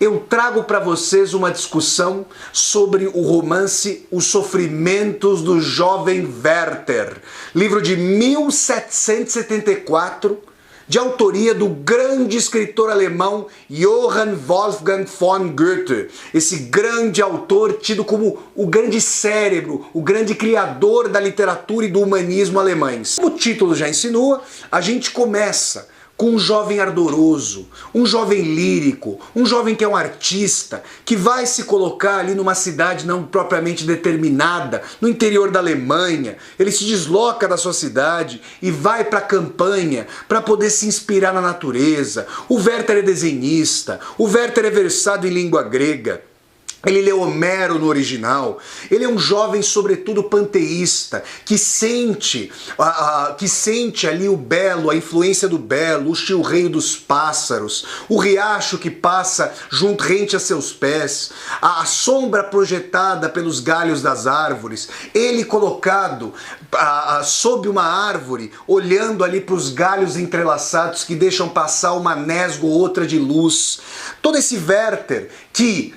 eu trago para vocês uma discussão sobre o romance Os Sofrimentos do Jovem Werther, livro de 1774, de autoria do grande escritor alemão Johann Wolfgang von Goethe, esse grande autor tido como o grande cérebro, o grande criador da literatura e do humanismo alemães. Como o título já insinua, a gente começa com um jovem ardoroso, um jovem lírico, um jovem que é um artista, que vai se colocar ali numa cidade não propriamente determinada, no interior da Alemanha. Ele se desloca da sua cidade e vai para a campanha para poder se inspirar na natureza. O Werther é desenhista, o Werther é versado em língua grega. Ele lê Homero no original. Ele é um jovem, sobretudo, panteísta, que sente ali o belo, a influência do belo, o chilreio dos pássaros, o riacho que passa rente a seus pés, a sombra projetada pelos galhos das árvores, ele colocado sob uma árvore, olhando ali para os galhos entrelaçados que deixam passar uma nesga ou outra de luz. Todo esse Werther que...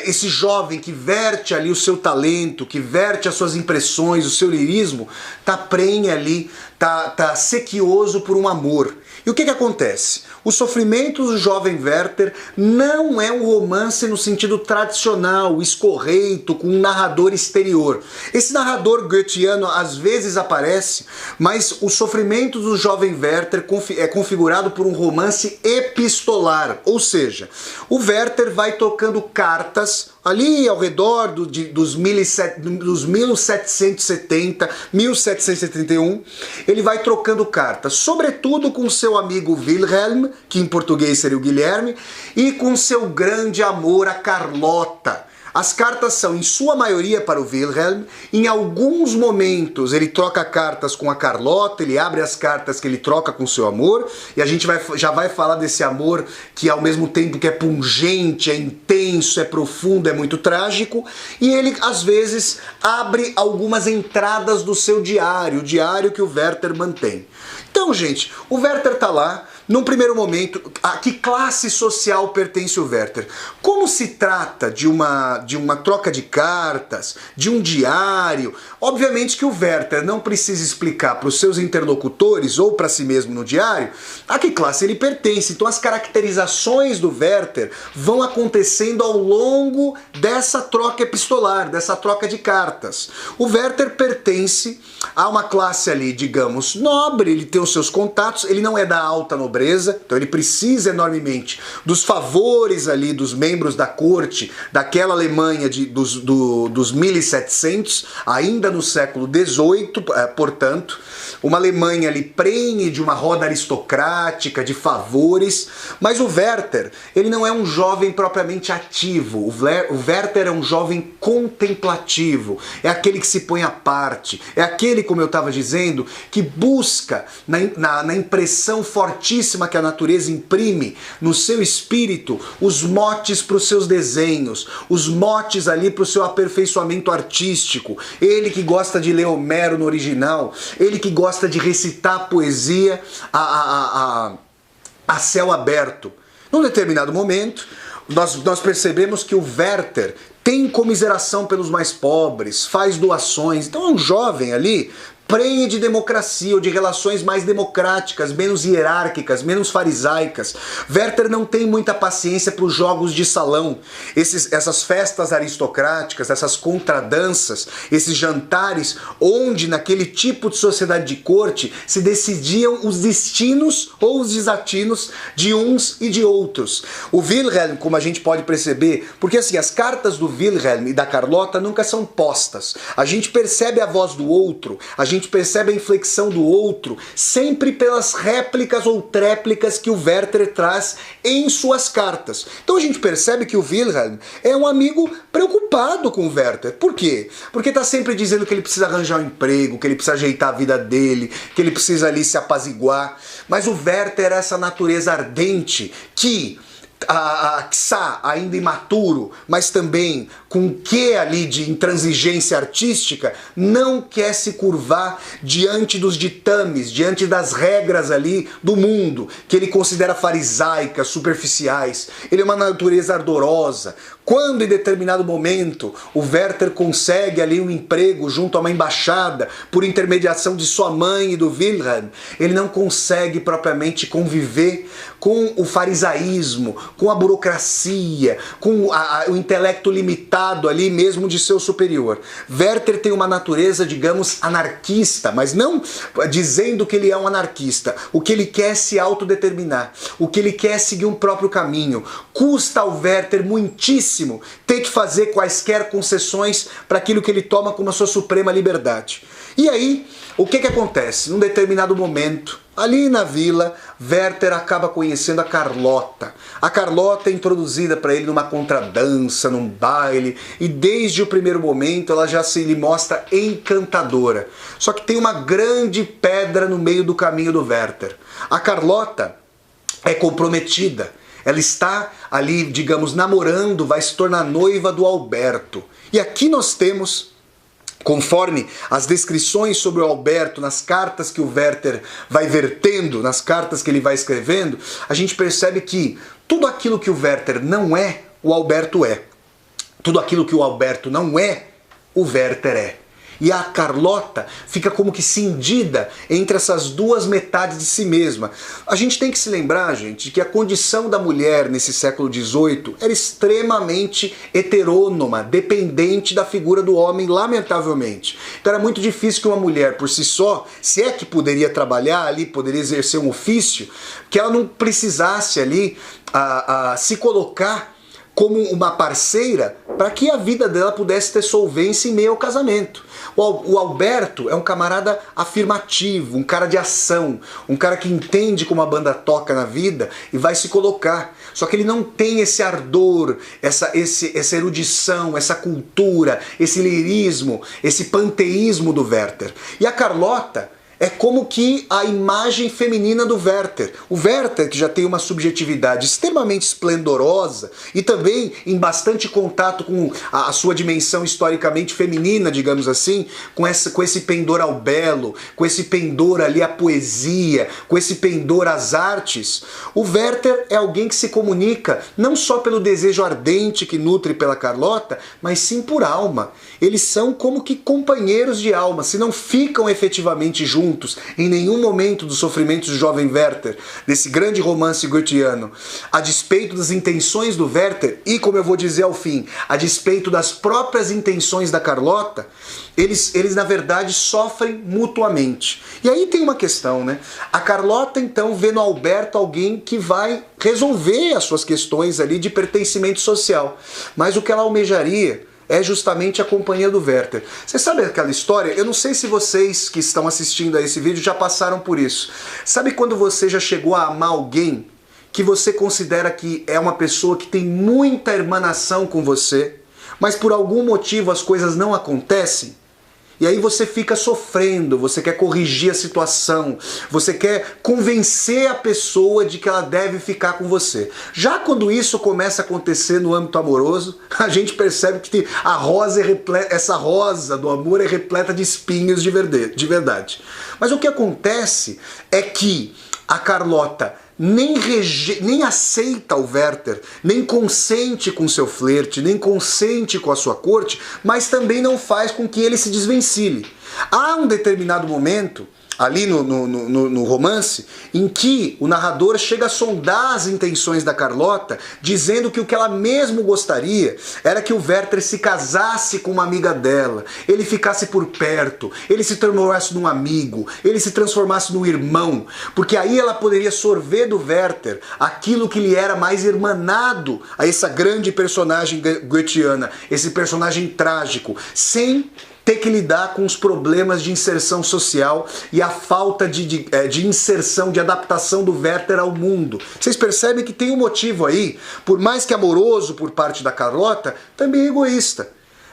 esse jovem que verte ali o seu talento, que verte as suas impressões, o seu lirismo, tá prenhe ali, tá sequioso por um amor. E o que acontece? Os Sofrimentos do Jovem Werther não é um romance no sentido tradicional, escorreito, com um narrador exterior. Esse narrador goetheano às vezes aparece, mas Os Sofrimentos do Jovem Werther é configurado por um romance epistolar, ou seja, o Werther vai tocando cartas ali ao redor dos 1770, 1771, ele vai trocando cartas, sobretudo com seu amigo Wilhelm, que em português seria o Guilherme, e com seu grande amor a Carlota. As cartas são, em sua maioria, para o Wilhelm. Em alguns momentos ele troca cartas com a Carlota, ele abre as cartas que ele troca com seu amor, e a gente já vai falar desse amor que ao mesmo tempo que é pungente, é intenso, é profundo, é muito trágico, e ele às vezes abre algumas entradas do seu diário, o diário que o Werther mantém. Então, gente, o Werther tá lá. Num primeiro momento, a que classe social pertence o Werther? Como se trata de uma troca de cartas, de um diário, obviamente que o Werther não precisa explicar para os seus interlocutores ou para si mesmo no diário a que classe ele pertence. Então as caracterizações do Werther vão acontecendo ao longo dessa troca epistolar, dessa troca de cartas. O Werther pertence a uma classe ali, digamos, nobre, ele tem os seus contatos, ele não é da alta nobreza, então ele precisa enormemente dos favores ali dos membros da corte daquela Alemanha dos 1700, ainda no século XVIII, portanto, uma Alemanha ali prenhe de uma roda aristocrática, de favores, mas o Werther, ele não é um jovem propriamente ativo, o Werther é um jovem contemplativo, é aquele que se põe à parte, é aquele, como eu estava dizendo, que busca na impressão fortíssima que a natureza imprime no seu espírito os motes para os seus desenhos, os motes ali para o seu aperfeiçoamento artístico. Ele que gosta de ler Homero no original, ele que gosta de recitar poesia a céu aberto. Num determinado momento, nós percebemos que o Werther tem comiseração pelos mais pobres, faz doações, então é um jovem ali prenhe de democracia ou de relações mais democráticas, menos hierárquicas, menos farisaicas. Werther não tem muita paciência para os jogos de salão, essas festas aristocráticas, essas contradanças, esses jantares onde naquele tipo de sociedade de corte se decidiam os destinos ou os desatinos de uns e de outros. O Wilhelm, como a gente pode perceber, porque assim, as cartas do Wilhelm e da Carlota nunca são postas. A gente percebe a voz do outro, a gente percebe a inflexão do outro, sempre pelas réplicas ou tréplicas que o Werther traz em suas cartas. Então a gente percebe que o Wilhelm é um amigo preocupado com o Werther. Por quê? Porque está sempre dizendo que ele precisa arranjar um emprego, que ele precisa ajeitar a vida dele, que ele precisa ali se apaziguar. Mas o Werther é essa natureza ardente que quiçá, ainda imaturo, mas também com um quê ali de intransigência artística, não quer se curvar diante dos ditames, diante das regras ali do mundo, que ele considera farisaicas, superficiais. Ele é uma natureza ardorosa. Quando em determinado momento o Werther consegue ali um emprego junto a uma embaixada por intermediação de sua mãe e do Wilhelm, ele não consegue propriamente conviver com o farisaísmo, com a burocracia, com o intelecto limitado ali mesmo de seu superior. Werther tem uma natureza, digamos, anarquista, mas não dizendo que ele é um anarquista. O que ele quer é se autodeterminar, o que ele quer é seguir um próprio caminho. Custa ao Werther muitíssimo ter que fazer quaisquer concessões para aquilo que ele toma como a sua suprema liberdade. E aí, o que acontece? Num determinado momento, ali na vila, Werther acaba conhecendo a Carlota. A Carlota é introduzida para ele numa contradança, num baile, e desde o primeiro momento ela já se lhe mostra encantadora. Só que tem uma grande pedra no meio do caminho do Werther. A Carlota é comprometida. Ela está ali, digamos, namorando, vai se tornar noiva do Alberto. E aqui nós temos, conforme as descrições sobre o Alberto nas cartas que o Werther vai vertendo, nas cartas que ele vai escrevendo, a gente percebe que tudo aquilo que o Werther não é, o Alberto é. Tudo aquilo que o Alberto não é, o Werther é. E a Carlota fica como que cindida entre essas duas metades de si mesma. A gente tem que se lembrar, gente, que a condição da mulher nesse século XVIII era extremamente heterônoma, dependente da figura do homem, lamentavelmente. Então era muito difícil que uma mulher por si só, se é que poderia trabalhar ali, poderia exercer um ofício, que ela não precisasse ali se colocar como uma parceira para que a vida dela pudesse ter solvência em meio ao casamento. O Alberto é um camarada afirmativo, um cara de ação, um cara que entende como a banda toca na vida e vai se colocar. Só que ele não tem esse ardor, essa erudição, essa cultura, esse lirismo, esse panteísmo do Werther. E a Carlota é como que a imagem feminina do Werther. O Werther, que já tem uma subjetividade extremamente esplendorosa e também em bastante contato com a sua dimensão historicamente feminina, digamos assim, com esse pendor ao belo, com esse pendor ali à poesia, com esse pendor às artes, o Werther é alguém que se comunica não só pelo desejo ardente que nutre pela Carlota, mas sim por alma. Eles são como que companheiros de alma, se não ficam efetivamente juntos em nenhum momento dos sofrimentos do jovem Werther, desse grande romance goetheano, a despeito das intenções do Werther e, como eu vou dizer ao fim, a despeito das próprias intenções da Carlota, eles na verdade sofrem mutuamente. E aí tem uma questão, né? A Carlota então vê no Alberto alguém que vai resolver as suas questões ali de pertencimento social, mas o que ela almejaria é justamente a companhia do Werther. Você sabe aquela história? Eu não sei se vocês que estão assistindo a esse vídeo já passaram por isso. Sabe quando você já chegou a amar alguém que você considera que é uma pessoa que tem muita hermanação com você, mas por algum motivo as coisas não acontecem? E aí você fica sofrendo, você quer corrigir a situação, você quer convencer a pessoa de que ela deve ficar com você. Já quando isso começa a acontecer no âmbito amoroso, a gente percebe que a rosa é repleta, essa rosa do amor é repleta de espinhos de verdade. Mas o que acontece é que a Carlota nem aceita o Werther, nem consente com seu flerte, nem consente com a sua corte, mas também não faz com que ele se desvencilhe. Há um determinado momento, ali no romance, em que o narrador chega a sondar as intenções da Carlota, dizendo que o que ela mesmo gostaria era que o Werther se casasse com uma amiga dela, ele ficasse por perto, ele se transformasse num amigo, ele se transformasse num irmão, porque aí ela poderia sorver do Werther aquilo que lhe era mais irmanado a essa grande personagem goetheana, esse personagem trágico, sem ter que lidar com os problemas de inserção social e a falta de inserção, de adaptação do Werther ao mundo. Vocês percebem que tem um motivo aí, por mais que amoroso por parte da Carlota, também egoísta.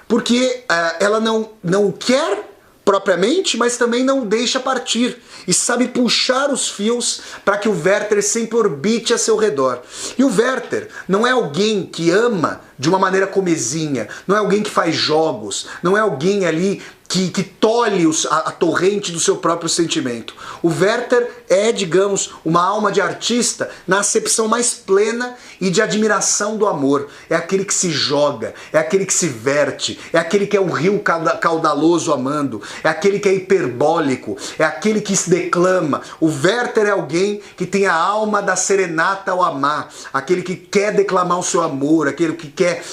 Porque ela não quer propriamente, mas também não deixa partir e sabe puxar os fios para que o Werther sempre orbite a seu redor. E o Werther não é alguém que ama de uma maneira comezinha, não é alguém que faz jogos, não é alguém ali que tolhe a torrente do seu próprio sentimento. O Werther é, digamos, uma alma de artista na acepção mais plena e de admiração do amor. É aquele que se joga, é aquele que se verte, é aquele que é um rio caudaloso amando, é aquele que é hiperbólico, é aquele que se declama. O Werther é alguém que tem a alma da serenata ao amar, aquele que quer declamar o seu amor, aquele que quer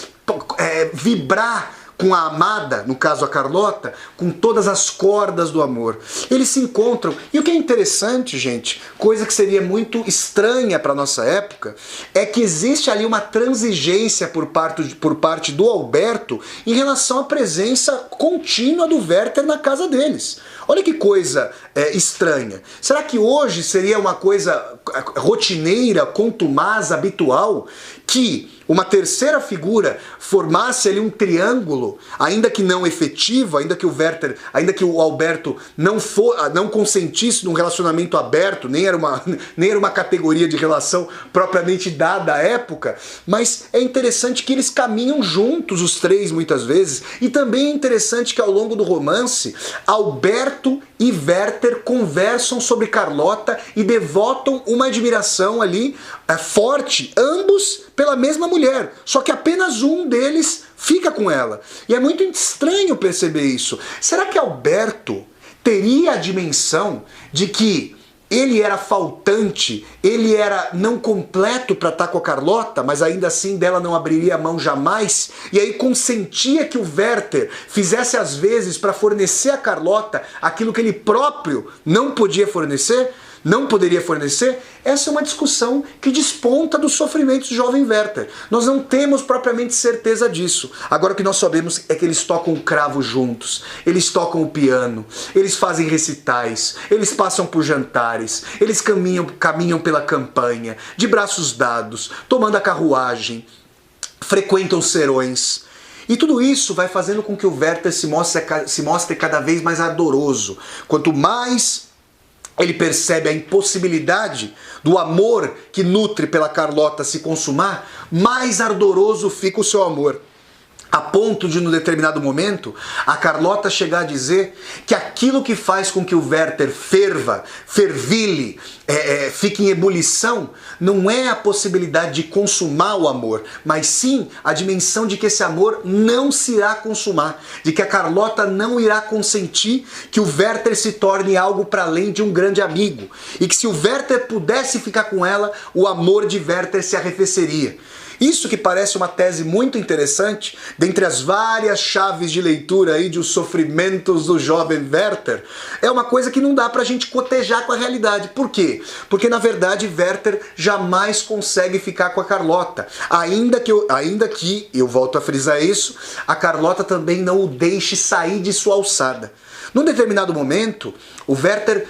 vibrar com a amada, no caso a Carlota, com todas as cordas do amor. Eles se encontram. E o que é interessante, gente, coisa que seria muito estranha para nossa época, é que existe ali uma transigência por parte do Alberto em relação à presença contínua do Werther na casa deles. Olha que coisa estranha. Será que hoje seria uma coisa rotineira, contumaz, habitual, que uma terceira figura formasse ali um triângulo, ainda que não efetivo, ainda que o Alberto não consentisse num relacionamento aberto, nem era uma categoria de relação propriamente dada à época, mas é interessante que eles caminham juntos, os três, muitas vezes, e também é interessante que ao longo do romance, Alberto e Werther conversam sobre Carlota e devotam uma admiração ali forte, ambos pela mesma mulher, só que apenas um deles fica com ela. E é muito estranho perceber isso. Será que Alberto teria a dimensão de que ele era faltante, ele era não completo para estar com a Carlota, mas ainda assim dela não abriria a mão jamais, e aí consentia que o Werther fizesse às vezes para fornecer a Carlota aquilo que ele próprio não podia fornecer? Não poderia fornecer? Essa é uma discussão que desponta dos sofrimentos do jovem Werther. Nós não temos propriamente certeza disso. Agora o que nós sabemos é que eles tocam o cravo juntos, eles tocam o piano, eles fazem recitais, eles passam por jantares, eles caminham pela campanha, de braços dados, tomando a frequentam serões. E tudo isso vai fazendo com que o Werther se mostre cada vez mais ardoroso. Quanto mais ele percebe a impossibilidade do amor que nutre pela Carlota se consumar, mais ardoroso fica o seu amor. A ponto de, num determinado momento, a Carlota chegar a dizer que aquilo que faz com que o Werther fervile, fique em ebulição, não é a possibilidade de consumar o amor, mas sim a dimensão de que esse amor não se irá consumar, de que a Carlota não irá consentir que o Werther se torne algo para além de um grande amigo, e que se o Werther pudesse ficar com ela, o amor de Werther se arrefeceria. Isso que parece uma tese muito interessante, dentre as várias chaves de leitura aí de os sofrimentos do jovem Werther, é uma coisa que não dá pra gente cotejar com a realidade. Por quê? Porque na verdade Werther jamais consegue ficar com a Carlota. Ainda que, eu volto a frisar isso, a Carlota também não o deixe sair de sua alçada. Num determinado momento, o Werther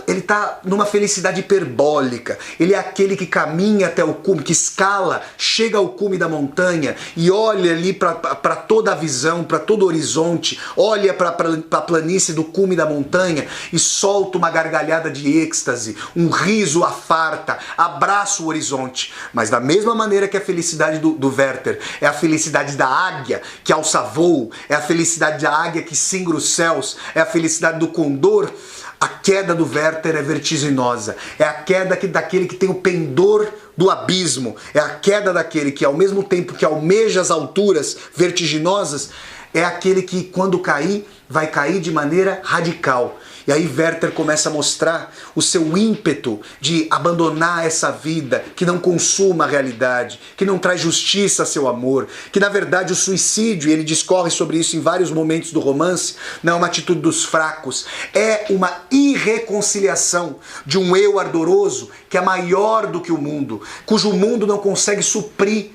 ele tá numa felicidade hiperbólica. Ele é aquele que caminha até o cume, que escala, chega ao cume da montanha e olha ali para toda a visão, para todo o horizonte, olha para a planície do cume da montanha e solta uma gargalhada de êxtase, um riso à farta, abraça o horizonte. Mas da mesma maneira que a felicidade do Werther é a felicidade da águia que alça voo, é a felicidade da águia que singra os céus, é a felicidade do condor, a queda do Werther é vertiginosa, é a queda daquele que tem o pendor do abismo, é a queda daquele que ao mesmo tempo que almeja as alturas vertiginosas, é aquele que quando cair, vai cair de maneira radical. E aí Werther começa a mostrar o seu ímpeto de abandonar essa vida que não consuma a realidade, que não traz justiça a seu amor, que na verdade o suicídio, e ele discorre sobre isso em vários momentos do romance, não é uma atitude dos fracos, é uma irreconciliação de um eu ardoroso que é maior do que o mundo, cujo mundo não consegue suprir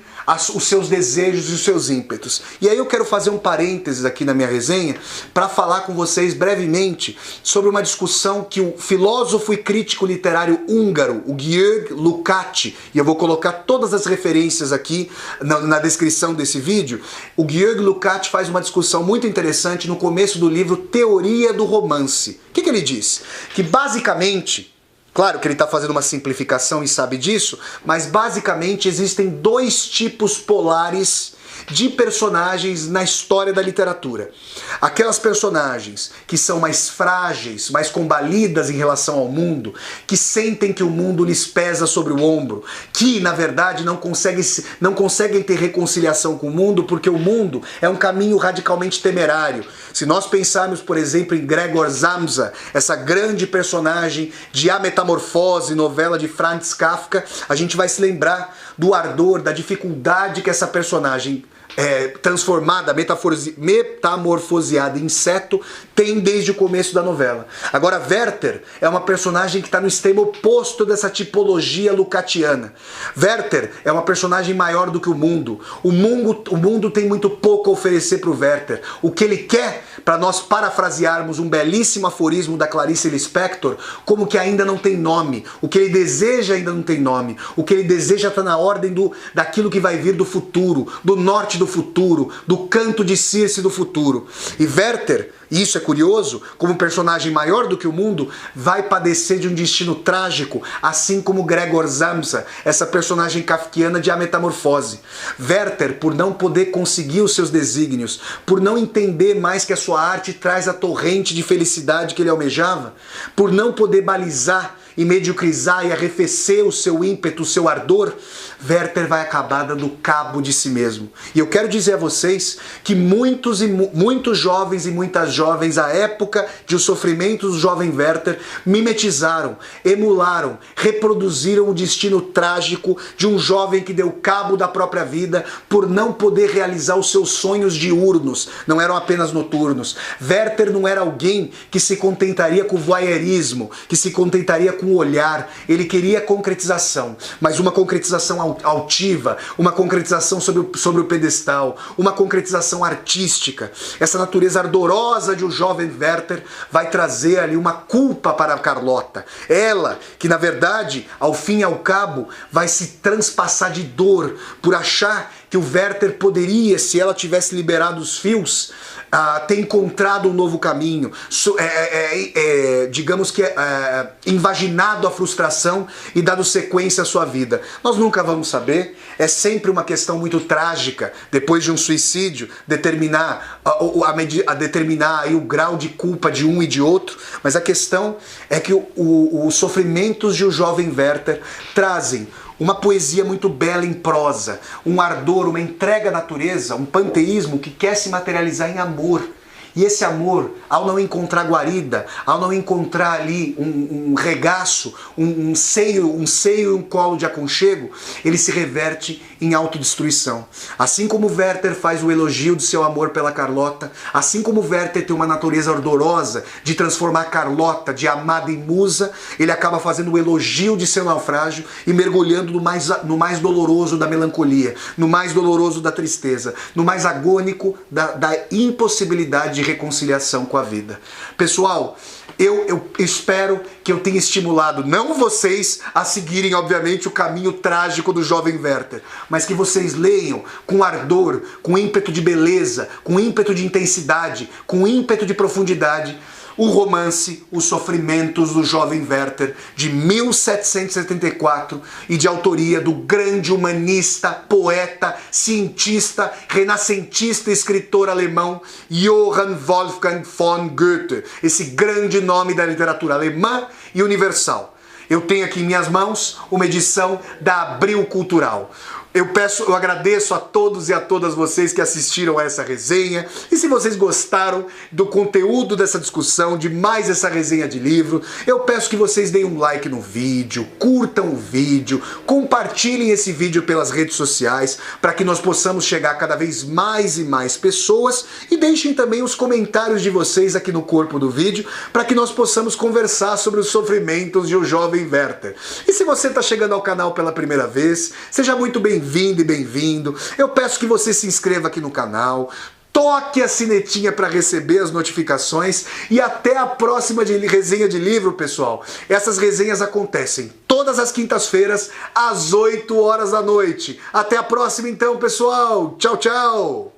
os seus desejos e os seus ímpetos. E aí eu quero fazer um parênteses aqui na minha resenha para falar com vocês brevemente sobre uma discussão que o filósofo e crítico literário húngaro, o György Lukács, e eu vou colocar todas as referências aqui na descrição desse vídeo, o György Lukács faz uma discussão muito interessante no começo do livro Teoria do Romance. O que ele diz? Que basicamente, claro que ele está fazendo uma simplificação e sabe disso, mas basicamente existem dois tipos polares de personagens na história da literatura. Aquelas personagens que são mais frágeis, mais combalidas em relação ao mundo, que sentem que o mundo lhes pesa sobre o ombro, que na verdade não conseguem ter reconciliação com o mundo porque o mundo é um caminho radicalmente temerário. Se nós pensarmos, por exemplo, em Gregor Samsa, essa grande personagem de A Metamorfose, novela de Franz Kafka, a gente vai se lembrar do ardor, da dificuldade que essa personagem transformada, metamorfoseada em inseto, tem desde o começo da novela. Agora, Werther é uma personagem que está no extremo oposto dessa tipologia lucatiana. Werther é uma personagem maior do que o mundo. O mundo tem muito pouco a oferecer para o Werther. O que ele quer, para nós parafrasearmos um belíssimo aforismo da Clarice Lispector, como que ainda não tem nome. O que ele deseja ainda não tem nome. O que ele deseja está na ordem daquilo que vai vir do futuro, do norte do futuro, do canto de Circe do futuro. E Werther, e isso é curioso, como personagem maior do que o mundo, vai padecer de um destino trágico, assim como Gregor Samsa, essa personagem kafkiana de A Metamorfose. Werther, por não poder conseguir os seus desígnios, por não entender mais que a sua arte traz a torrente de felicidade que ele almejava, por não poder balizar e mediocrizar e arrefecer o seu ímpeto, o seu ardor, Werther vai acabar dando cabo de si mesmo. E eu quero dizer a vocês que muitos jovens e muitas jovens, à época de Os Sofrimentos do Jovem Werther, mimetizaram, emularam, reproduziram o destino trágico de um jovem que deu cabo da própria vida por não poder realizar os seus sonhos diurnos, não eram apenas noturnos. Werther não era alguém que se contentaria com o voyeurismo, que se contentaria com o olhar. Ele queria concretização, mas uma concretização altiva, uma concretização sobre o pedestal, uma concretização artística. Essa natureza ardorosa de um jovem Werther vai trazer ali uma culpa para a Carlota. Ela, que na verdade, ao fim e ao cabo, vai se transpassar de dor por achar que o Werther poderia, se ela tivesse liberado os fios, ter encontrado um novo caminho, digamos que invaginado a frustração e dado sequência à sua vida. Nós nunca vamos saber, é sempre uma questão muito trágica, depois de um suicídio, determinar aí o grau de culpa de um e de outro, mas a questão é que os sofrimentos de um jovem Werther trazem uma poesia muito bela em prosa, um ardor, uma entrega à natureza, um panteísmo que quer se materializar em amor. E esse amor, ao não encontrar guarida, ao não encontrar ali um regaço, um seio e um colo de aconchego, ele se reverte em autodestruição. Assim como Werther faz o elogio de seu amor pela Carlota, assim como Werther tem uma natureza ardorosa de transformar Carlota de amada em musa, ele acaba fazendo o elogio de seu naufrágio e mergulhando no mais doloroso da melancolia, no mais doloroso da tristeza, no mais agônico da impossibilidade de reconciliação com a vida. Pessoal, eu espero que eu tenha estimulado não vocês a seguirem, obviamente, o caminho trágico do jovem Werther, mas que vocês leiam com ardor, com ímpeto de beleza, com ímpeto de intensidade, com ímpeto de profundidade, o romance Os Sofrimentos do Jovem Werther, de 1774, e de autoria do grande humanista, poeta, cientista, renascentista e escritor alemão Johann Wolfgang von Goethe, esse grande nome da literatura alemã e universal. Eu tenho aqui em minhas mãos uma edição da Abril Cultural. Eu agradeço a todos e a todas vocês que assistiram a essa resenha. E se vocês gostaram do conteúdo dessa discussão, de mais essa resenha de livro, eu peço que vocês deem um like no vídeo, curtam o vídeo, compartilhem esse vídeo pelas redes sociais, para que nós possamos chegar a cada vez mais e mais pessoas, e deixem também os comentários de vocês aqui no corpo do vídeo, para que nós possamos conversar sobre os sofrimentos de um jovem Werther. E se você está chegando ao canal pela primeira vez, seja muito bem-vindo. bem-vindo e bem-vindo. Eu peço que você se inscreva aqui no canal, toque a sinetinha para receber as notificações e até a próxima resenha de livro, pessoal. Essas resenhas acontecem todas as quintas-feiras, às 8 horas da noite. Até a próxima então, pessoal. Tchau, tchau.